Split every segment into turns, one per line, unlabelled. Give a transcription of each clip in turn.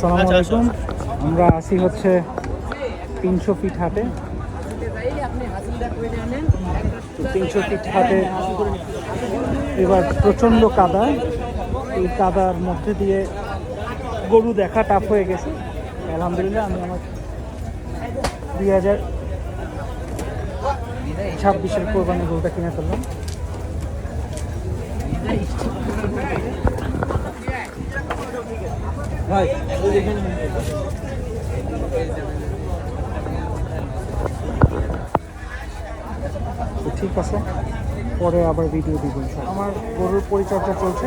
আসসালামু আলাইকুম। আমরা আসি হচ্ছে 300 ফিট হাটে। 300 ফিট হাটে এবার প্রচণ্ড কাদা। এই কাদার মধ্যে দিয়ে গরু দেখা টাফ হয়ে গেছে। আলহামদুলিল্লাহ আমি আমার 2026-এর কোরবানি গরুটা কিনে ফেললাম। ভাই ঠিক আছে, পরে আবার ভিডিও দিব। আমার গরুর পরিচর্যা চলছে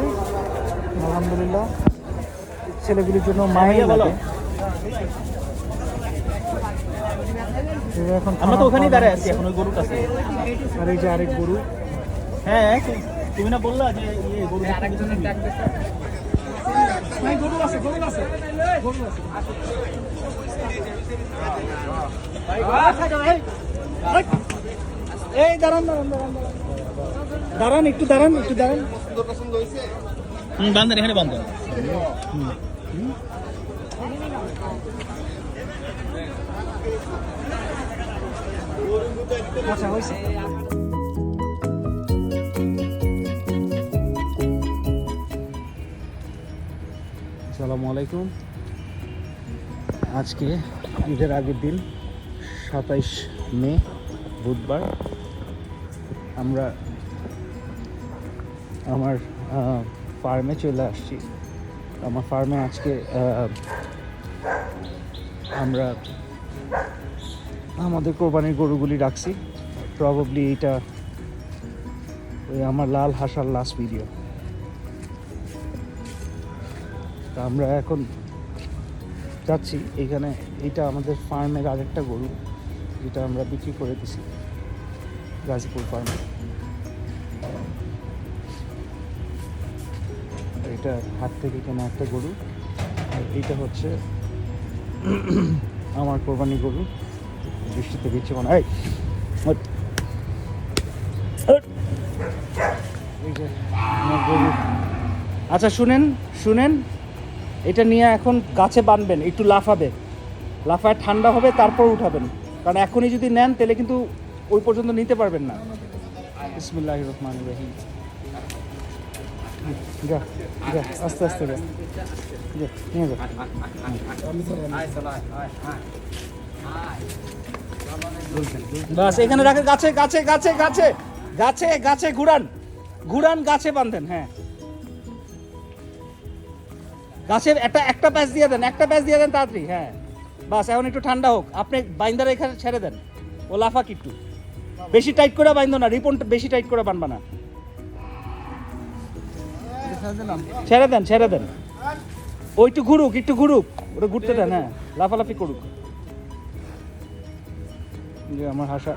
আলহামদুলিল্লাহ। ছেলেগুলির জন্য মায়ের লাগে। এখন
আমরা তো ওখানেই দাঁড়ায় আছি এখন ওই গরুর কাছে।
আর এই যে আরেক গরু।
হ্যাঁ তুমি না বললা যে ইয়ে গরু আরেকজনের ডাক দিতে।
নাই গরু আছে, গরু আছে, গরু আছে। এই দাঁড়ান দাঁড়ান দাঁড়ান দাঁড়ান একটু দাঁড়ান একটু দাঁড়ান।
বান্ধেন এখানে বান্ধেন।
আচ্ছা হয়েছে। আসসালামু আলাইকুম। আজকে ঈদের আগের দিন 27 মে বুধবার। আমরা আমার ফার্মে চলে আসছি। আমার ফার্মে আজকে আমরা আমাদের কোরবানির গরুগুলি রাখছি। প্রবাবলি এটা ওই আমার লাল হাসার লাস্ট ভিডিও। তা আমরা এখন যাচ্ছি এখানে। এটা আমাদের ফার্মের আরেকটা গরু, যেটা আমরা বিক্রি করে দিছি গাজীপুর ফার্মে। এটা হাট থেকে কেনা একটা গরু, আর এইটা হচ্ছে আমার কোরবানি গরু। বৃষ্টিতে দিচ্ছে মনে হয়। এই যে আমার গরু। আচ্ছা শুনেন শুনেন, এটা নিয়ে এখন গাছে বাঁধবেন, একটু লাফাবে, লাফায় ঠান্ডা হবে তারপর উঠাবেন, কারণ এখনই যদি নেন তাহলে কিন্তু ওই পর্যন্ত নিতে পারবেন না। বিসমিল্লাহির রহমানির রহিম। যা যা আস্তে আস্তে যা, নিয়ে যা। বাস এখানে রাখেন, গাছে গাছে গাছে গাছে গাছে গাছে ঘুরান ঘুরান, গাছে বাঁধেন। হ্যাঁ গাছের একটা প্যাচ দিয়ে দেন, একটা প্যাচ দিয়ে দেন তাড়াতাড়ি। হ্যাঁ বাস এখন একটু ঠান্ডা হোক, আপনি বাইন্দার এখানে ছেড়ে দেন। ও লাফাক একটু, বেশি টাইট করে বাইন্ধো না, রিপন বেশি টাইট করে বানবা না। ছেড়ে দেন ছেড়ে দেন, ও একটু ঘুরুক একটু ঘুরুক, ওটা ঘুরতে দেন। হ্যাঁ লাফালাফি করুক। যে আমার হাসা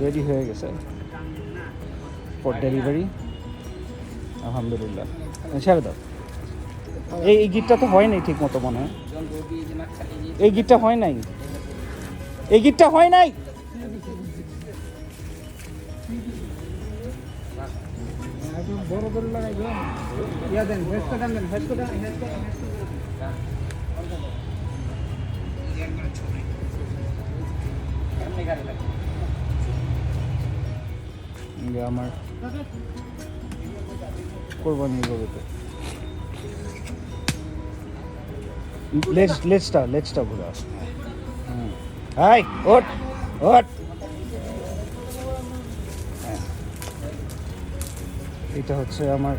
রেডি হয়ে গেছে ফর ডেলিভারি আলহামদুলিল্লাহ। ছেড়ে দাও। এই গিটটা তো হয় নাই ঠিক মতো মনে হয়। এই গিটটা হয় নাই, এই গিটটা হয় নাই। বড় করে লাগাই ইয়া দেন, হেডটা দেন, হেডটা দেন, হেডটা আমার কোরবানির গরুতে লেজটা ঘুরে আসে। হাই ওট ওট। এটা হচ্ছে আমার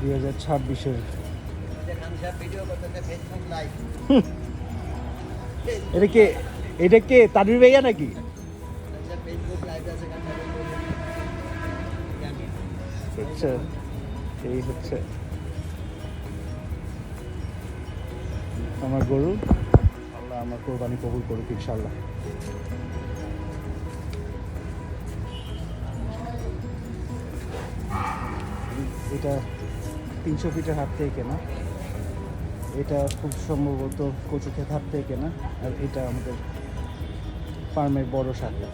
2026-এর। এটা কে তানভীর ভাইয়া নাকি? হচ্ছে এই হচ্ছে আমার গরু। আল্লাহ আমার কোরবানি কবুল করুক ইনশাআল্লাহ। এটা 300 ফিটের হাট থেকে কেনা। এটা খুব সম্ভবত কচুক্ষেত হাট থেকে কেনা। আর এটা আমাদের ফার্মের বড় শাখা।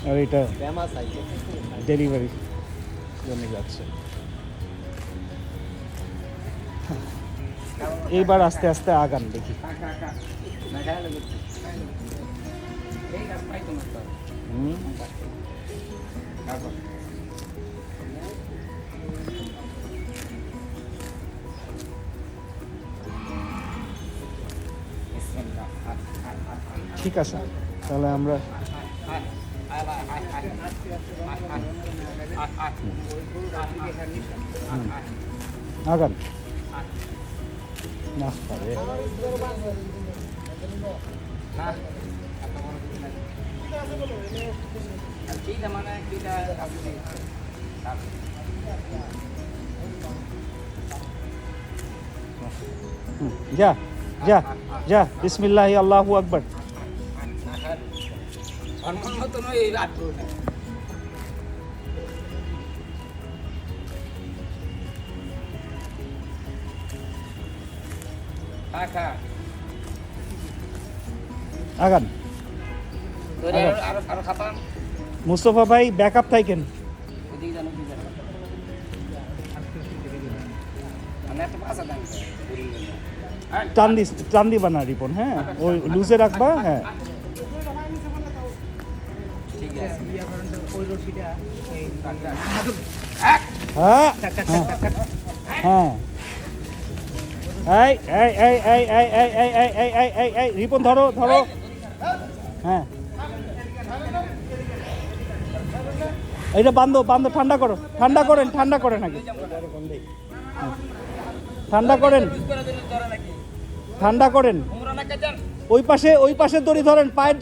আর এটা
ফেমাস আছে
ডেলিভারি জন্য যাচ্ছে। এইবার আস্তে আস্তে আগান দেখি। হুম। ঠিক আছে, তাহলে আমরা আগান নাস্তা রে। যা যা যা, বিসমিল্লাহ আল্লাহু আকবার। আগান মুস্তফা ভাই, ব্যাকআপ থাকেন। টান দিবা না রিপন, হ্যাঁ ওই লুজে রাখবা। হ্যাঁ হ্যাঁ হ্যাঁ, এই এই এই এই এই এই এই এই এই এই এই এই রিপন ধরো ধরো। হ্যাঁ এইটা বান্ধো বান্ধো, ঠান্ডা করো, ঠান্ডা করেন, ঠান্ডা করেন আগে, ঠান্ডা করেন, ঠান্ডা করেন। ওই পাশে দড়ি ধরেন, পায়ের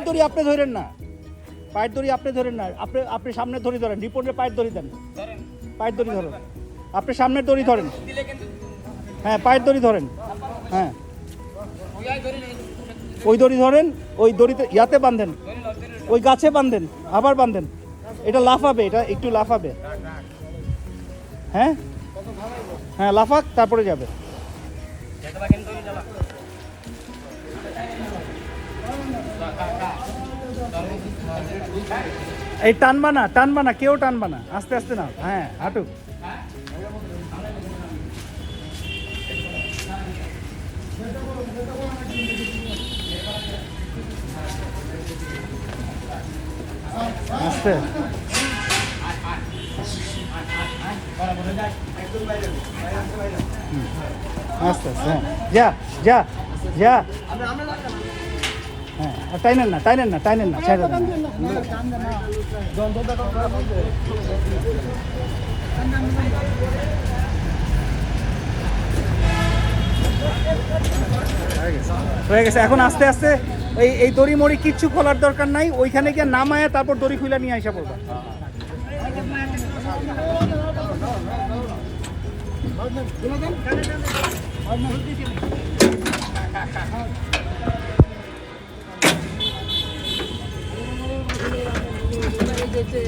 দড়ি আপনি ধরেন না, পায়ের দড়ি আপনি ধরেন না, আপনি সামনে দড়ি ধরেন। রিপনের পায়ের দড়ি দেন, পায়ের দড়ি ধরুন, আপনি সামনের দড়ি ধরেন। হ্যাঁ পায়ের দড়ি ধরেন, হ্যাঁ ওই দড়ি ধরেন, ওই দড়িতে ইয়াতে বাঁধেন, ওই গাছে বাঁধেন, আবার বাঁধেন। এটা লাফাবে, এটা একটু লাফাবে। হ্যাঁ হ্যাঁ লাফাক, তারপরে যাবে। এই টানবা না, কেউ টানবা না, আস্তে আস্তে না। হ্যাঁ হাঁটুক। আস্তে আস্তে আস্তে, হ্যাঁ যা যা যা। হ্যাঁ টাইনেন না, ছেড়ে দেন। হয়ে গেছে। এখন আস্তে আস্তে এই দড়ি মড়ি কিচ্ছু খোলার দরকার নাই, ওইখানে গিয়ে নামায় তারপর দড়ি খুলে নিয়ে আসা পড়বা।
যেতে